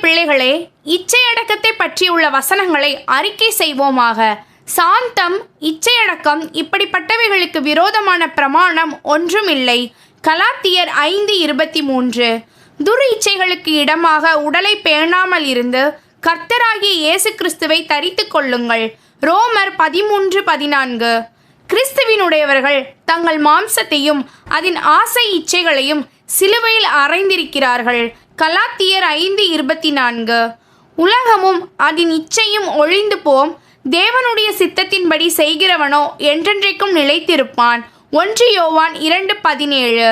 பிள்ளைகளே, இச்சையடக்கத்தை பற்றியுள்ள வசனங்களை அறிக்கை செய்வோமாக. சாந்தம், இச்சையடக்கம் இப்படிப்பட்டவைகளுக்கு விரோதமான பிரமாணம் ஒன்றும் இல்லை. கலாத்தியர் 5:23. துர் இச்சைகளுக்கு இடமாக உடலை பேணாமல் இருந்து கர்த்தராகிய இயேசு கிறிஸ்துவை தரித்து கொள்ளுங்கள். ரோமர் 13:14. கிறிஸ்துவினுடையவர்கள் தங்கள் மாம்சத்தையும் அதன் ஆசை இச்சைகளையும் சிலுவையில் அறைந்திருக்கிறார்கள். கலாத்தியர் 5:24. உலகமும் அதன் இச்சையும் ஒழிந்து போம், தேவனுடைய சித்தத்தின்படி செய்கிறவனோ என்றென்றைக்கும் நிலைத்திருப்பான். 1 யோவான் 2:17.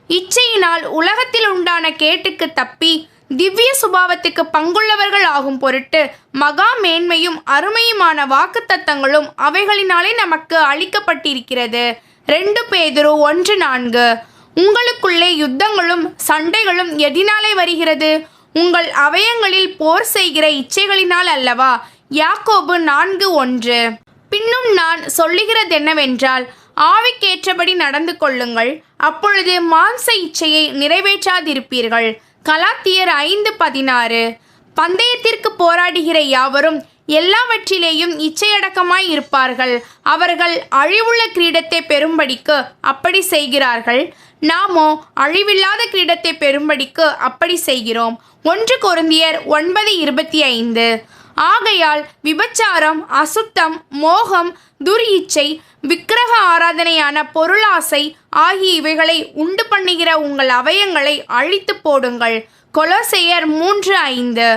இச்சையினால் உலகத்தில் உண்டான கேட்டுக்கு தப்பி திவ்ய சுபாவத்துக்கு பங்குள்ளவர்கள் ஆகும் பொருட்டு மகா மேன்மையும் அருமையுமான வாக்குத்தத்தங்களும் அவைகளினாலே நமக்கு அளிக்கப்பட்டிருக்கிறது. 2 பேதுரு 1:4. உங்களுக்குள்ளே யுத்தங்களும் சண்டைகளும் எதினாலே வருகிறது? உங்கள் அவயங்களில் போர் செய்கிற இச்சைகளினால் அல்லவா? யாக்கோபு 4:1. பின்னும் நான் சொல்லுகிறதென்னவென்றால், ஆவிக்கேற்றபடி நடந்து கொள்ளுங்கள், அப்பொழுது மாம்ச இச்சையை நிறைவேற்றாதிருப்பீர்கள். கலாத்தியர் 5:16. பந்தயத்திற்கு போராடுகிற யாவரும் எல்லாவற்றிலேயும் இச்சையடக்கமாய் இருப்பார்கள். அவர்கள் அழிவுள்ள கிரீடத்தை பெறும்படிக்கு அப்படி செய்கிறார்கள். நாமோ அழிவில்லாத கிரீடத்தை பெறும்படிக்கு அப்படி செய்கிறோம். 1 கொரிந்தியர் 9:25. ஆகையால் விபச்சாரம், அசுத்தம், மோகம், துர் இச்சை, விக்கிரக ஆராதனையான பொருளாசை ஆகிய இவைகளை உண்டு பண்ணுகிற உங்கள் அவயங்களை அழித்து போடுங்கள். கொலோசையர் 3:5.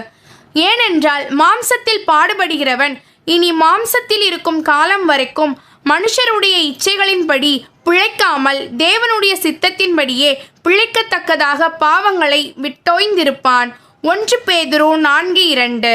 ஏனென்றால் மாம்சத்தில் பாடுபடுகிறவன் இனி மாம்சத்தில் இருக்கும் காலம் வரைக்கும் மனுஷருடைய இச்சைகளின்படி பிழைக்காமல் தேவனுடைய சித்தத்தின்படியே பிழைக்கத்தக்கதாக பாவங்களை விட்டோய்ந்திருப்பான். 1 பேதுரு 4:2.